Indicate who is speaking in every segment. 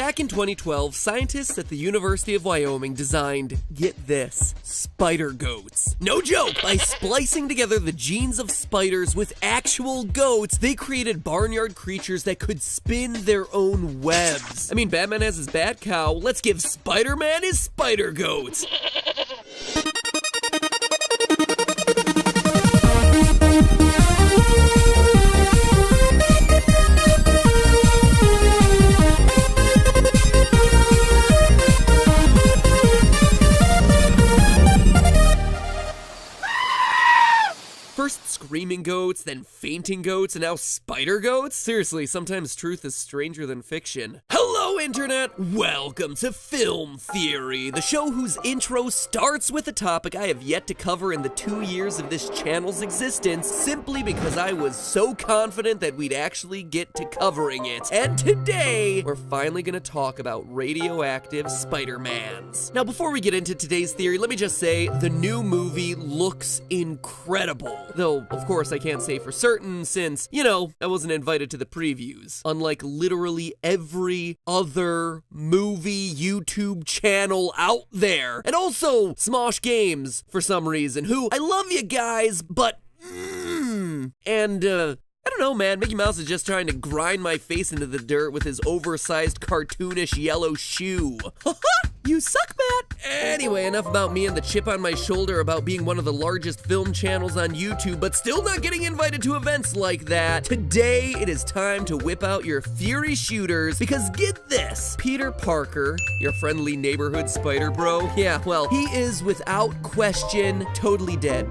Speaker 1: Back in 2012, scientists at the University of Wyoming designed, get this, spider goats. No joke! By splicing together the genes of spiders with actual goats, they created barnyard creatures that could spin their own webs. I mean, Batman has his bat cow, let's give Spider-Man his spider goats. First screaming goats, then fainting goats, and now spider goats? Seriously, sometimes truth is stranger than fiction. Hello, Internet! Welcome to Film Theory, the show whose intro starts with a topic I have yet to cover in the 2 years of this channel's existence, simply because I was so confident that we'd actually get to covering it. And today, we're finally gonna talk about radioactive Spider-Mans. Now, before we get into today's theory, let me just say, the new movie looks incredible. Though, of course, I can't say for certain since, you know, I wasn't invited to the previews. Unlike literally every other movie YouTube channel out there. And also, Smosh Games, for some reason, who, I love you guys, but, I don't know, man, Mickey Mouse is just trying to grind my face into the dirt with his oversized cartoonish yellow shoe. You suck, Matt! Anyway, enough about me and the chip on my shoulder about being one of the largest film channels on YouTube, but still not getting invited to events like that. Today, it is time to whip out your theory shooters, because get this, Peter Parker, your friendly neighborhood spider bro, yeah, well, he is without question totally dead.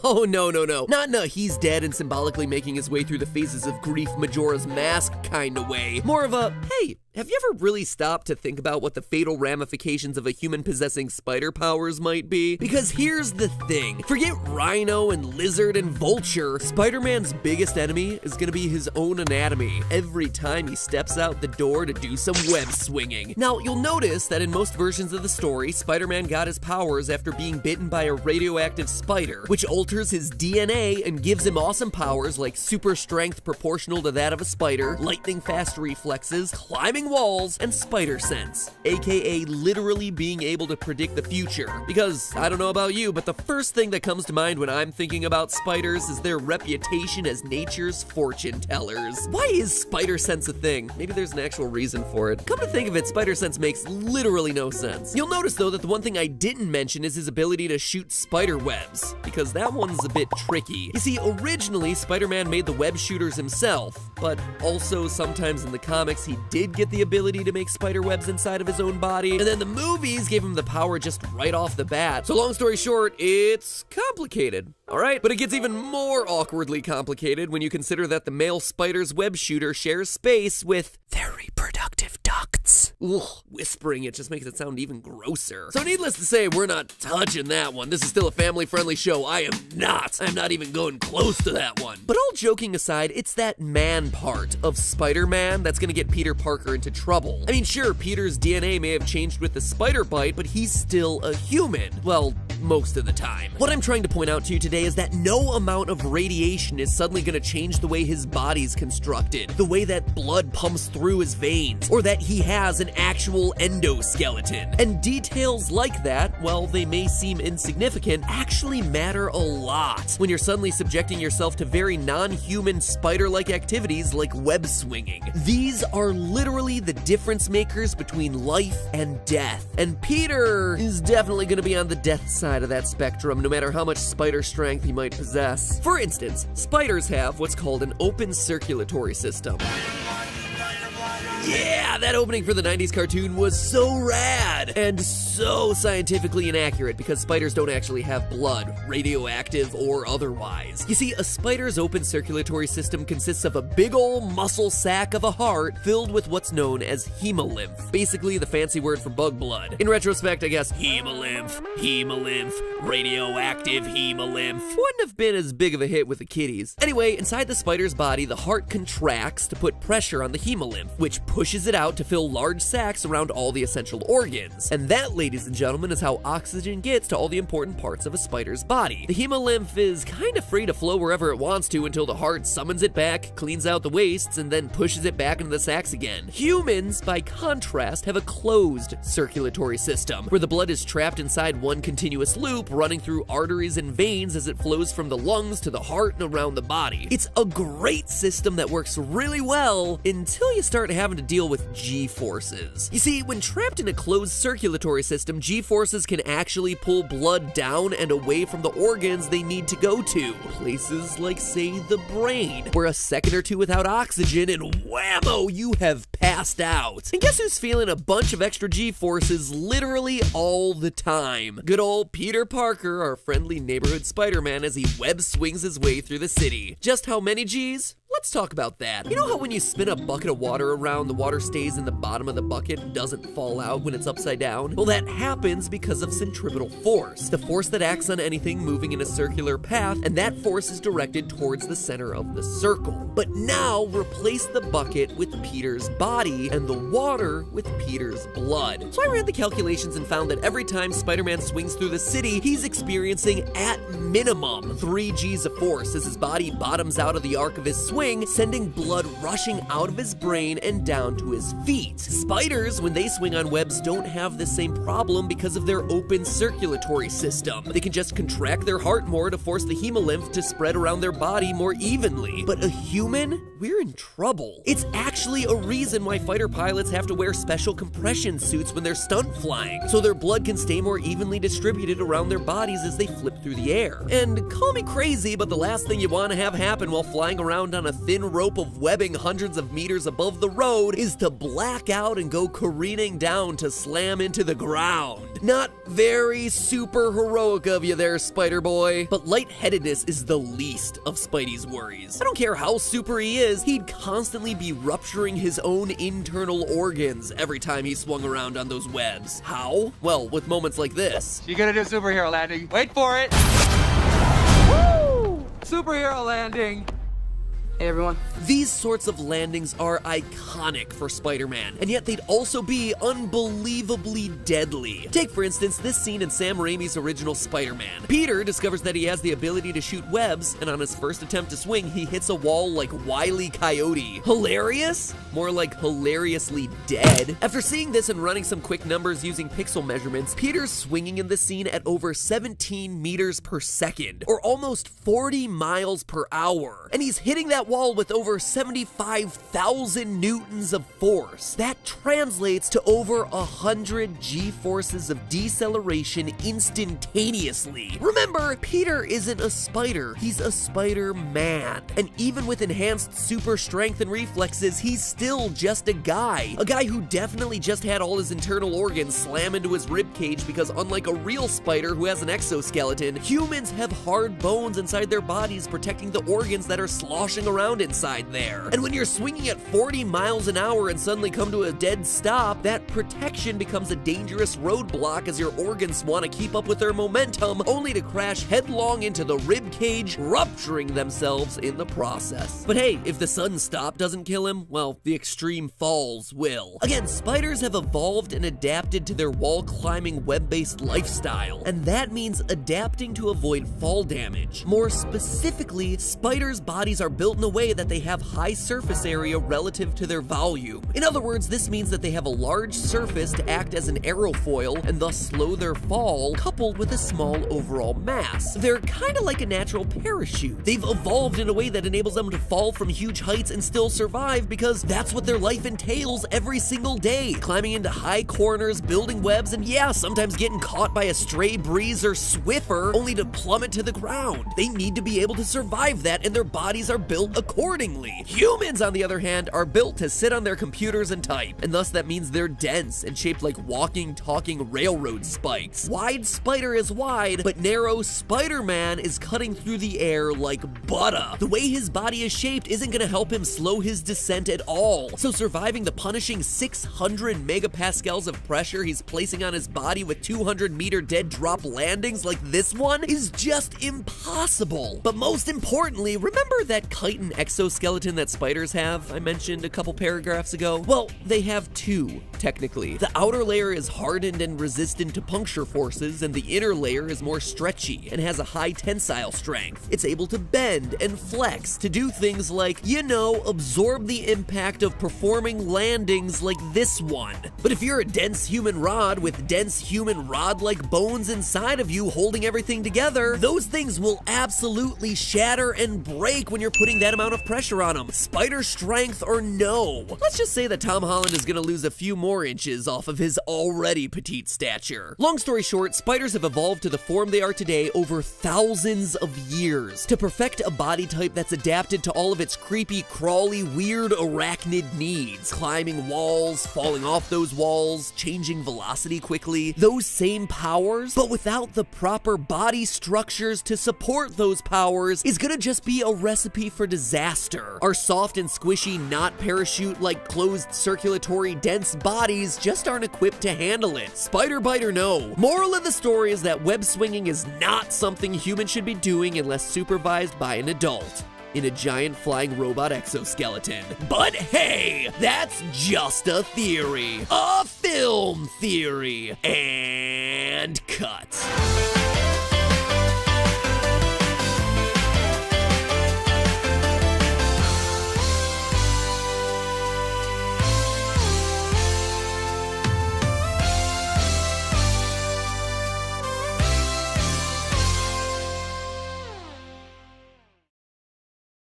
Speaker 1: Oh, no. Not in a he's dead and symbolically making his way through the phases of grief Majora's Mask kind of way. More of a, hey, have you ever really stopped to think about what the fatal ramifications of a human possessing spider powers might be? Because here's the thing, forget Rhino and Lizard and Vulture, Spider-Man's biggest enemy is gonna be his own anatomy every time he steps out the door to do some web swinging. Now, you'll notice that in most versions of the story, Spider-Man got his powers after being bitten by a radioactive spider, which alters his DNA and gives him awesome powers like super strength proportional to that of a spider, lightning fast reflexes, climbing walls, and spider sense, aka literally being able to predict the future. Because, I don't know about you, but the first thing that comes to mind when I'm thinking about spiders is their reputation as nature's fortune tellers. Why is spider sense a thing? Maybe there's an actual reason for it. Come to think of it, spider sense makes literally no sense. You'll notice though that the one thing I didn't mention is his ability to shoot spider webs, because that one's a bit tricky. You see, originally Spider-Man made the web shooters himself, but also sometimes in the comics he did get the ability to make spider webs inside of his own body, and then the movies gave him the power just right off the bat. So long story short, it's complicated. Alright, but it gets even more awkwardly complicated when you consider that the male spider's web shooter shares space with their reproductive ducts. Ugh, whispering it just makes it sound even grosser. So needless to say, we're not touching that one. This is still a family-friendly show. I'm not even going close to that one. But all joking aside, it's that man part of Spider-Man that's gonna get Peter Parker into trouble. I mean, sure, Peter's DNA may have changed with the spider bite, but he's still a human. Well, most of the time. What I'm trying to point out to you today is that no amount of radiation is suddenly gonna change the way his body's constructed, the way that blood pumps through his veins, or that he has an actual endoskeleton. And details like that, while they may seem insignificant, actually matter a lot when you're suddenly subjecting yourself to very non-human spider-like activities like web swinging. These are literally the difference makers between life and death. And Peter is definitely gonna be on the death side of that spectrum, no matter how much spider strength he might possess. For instance, spiders have what's called an open circulatory system. Yeah, that opening for the 90s cartoon was so rad and so scientifically inaccurate because spiders don't actually have blood, radioactive or otherwise. You see, a spider's open circulatory system consists of a big ol' muscle sac of a heart filled with what's known as hemolymph, basically the fancy word for bug blood. In retrospect, I guess hemolymph, radioactive hemolymph wouldn't have been as big of a hit with the kiddies. Anyway, inside the spider's body, the heart contracts to put pressure on the hemolymph, which pushes it out to fill large sacs around all the essential organs. And that, ladies and gentlemen, is how oxygen gets to all the important parts of a spider's body. The hemolymph is kind of free to flow wherever it wants to until the heart summons it back, cleans out the wastes, and then pushes it back into the sacs again. Humans, by contrast, have a closed circulatory system, where the blood is trapped inside one continuous loop, running through arteries and veins as it flows from the lungs to the heart and around the body. It's a great system that works really well until you start having to deal with G-forces. You see, when trapped in a closed circulatory system, G-forces can actually pull blood down and away from the organs they need to go to. Places like, say, the brain, where a second or two without oxygen and whammo, you have passed out. And guess who's feeling a bunch of extra G-forces literally all the time? Good old Peter Parker, our friendly neighborhood Spider-Man, as he web swings his way through the city. Just how many G's? Let's talk about that. You know how when you spin a bucket of water around, the water stays in the bottom of the bucket and doesn't fall out when it's upside down? Well, that happens because of centripetal force, the force that acts on anything moving in a circular path, and that force is directed towards the center of the circle. But now, replace the bucket with Peter's body and the water with Peter's blood. So I ran the calculations and found that every time Spider-Man swings through the city, he's experiencing at minimum 3 G's of force as his body bottoms out of the arc of his swing, sending blood rushing out of his brain and down to his feet. Spiders, when they swing on webs, don't have the same problem because of their open circulatory system. They can just contract their heart more to force the hemolymph to spread around their body more evenly. But a human? We're in trouble. It's actually a reason why fighter pilots have to wear special compression suits when they're stunt flying, so their blood can stay more evenly distributed around their bodies as they flip through the air. And call me crazy, but the last thing you want to have happen while flying around on a thin rope of webbing hundreds of meters above the road is to black out and go careening down to slam into the ground. Not very super heroic of you there, Spider Boy. But lightheadedness is the least of Spidey's worries. I don't care how super he is, he'd constantly be rupturing his own internal organs every time he swung around on those webs. How? Well, with moments like this.
Speaker 2: You're gonna do superhero landing. Wait for it. Woo! Superhero landing. Hey everyone.
Speaker 1: These sorts of landings are iconic for Spider-Man, and yet they'd also be unbelievably deadly. Take, for instance, this scene in Sam Raimi's original Spider-Man. Peter discovers that he has the ability to shoot webs, and on his first attempt to swing, he hits a wall like Wile E. Coyote. Hilarious? More like hilariously dead. After seeing this and running some quick numbers using pixel measurements, Peter's swinging in this scene at over 17 meters per second, or almost 40 miles per hour. And he's hitting that wall with over 75,000 newtons of force. That translates to over 100 G-forces of deceleration instantaneously. Remember, Peter isn't a spider, he's a Spider-Man. And even with enhanced super strength and reflexes, he's still just a guy. A guy who definitely just had all his internal organs slam into his ribcage because unlike a real spider who has an exoskeleton, humans have hard bones inside their bodies protecting the organs that are sloshing around inside there. And when you're swinging at 40 miles an hour and suddenly come to a dead stop, that protection becomes a dangerous roadblock as your organs want to keep up with their momentum, only to crash headlong into the rib cage, rupturing themselves in the process. But hey, if the sudden stop doesn't kill him, well, the extreme falls will. Again, spiders have evolved and adapted to their wall-climbing web-based lifestyle, and that means adapting to avoid fall damage. More specifically, spiders' bodies are built in a way that they have high surface area relative to their volume. In other words, this means that they have a large surface to act as an aerofoil and thus slow their fall, coupled with a small overall mass. They're kind of like a natural parachute. They've evolved in a way that enables them to fall from huge heights and still survive because that's what their life entails every single day. Climbing into high corners, building webs, and yeah, sometimes getting caught by a stray breeze or Swiffer only to plummet to the ground. They need to be able to survive that, and their bodies are built accordingly. Humans, on the other hand, are built to sit on their computers and type, and thus that means they're dense and shaped like walking, talking railroad spikes. Wide spider is wide, but narrow Spider-Man is cutting through the air like butter. The way his body is shaped isn't gonna help him slow his descent at all, so surviving the punishing 600 megapascals of pressure he's placing on his body with 200-meter dead drop landings like this one is just impossible. But most importantly, remember that kite Titan exoskeleton that spiders have, I mentioned a couple paragraphs ago? Well, they have two, technically. The outer layer is hardened and resistant to puncture forces, and the inner layer is more stretchy and has a high tensile strength. It's able to bend and flex to do things like, you know, absorb the impact of performing landings like this one. But if you're a dense human rod with dense human rod-like bones inside of you holding everything together, those things will absolutely shatter and break when you're putting that amount of pressure on them. Spider strength or no. Let's just say that Tom Holland is gonna lose a few more inches off of his already petite stature. Long story short, spiders have evolved to the form they are today over thousands of years to perfect a body type that's adapted to all of its creepy, crawly, weird arachnid needs. Climbing walls, falling off those walls, changing velocity quickly. Those same powers, but without the proper body structures to support those powers, is gonna just be a recipe for disaster. Our soft and squishy, not parachute-like closed circulatory dense bodies just aren't equipped to handle it. Spider bite or no. Moral of the story is that web swinging is not something humans should be doing unless supervised by an adult in a giant flying robot exoskeleton. But hey, that's just a theory. A film theory. And cut.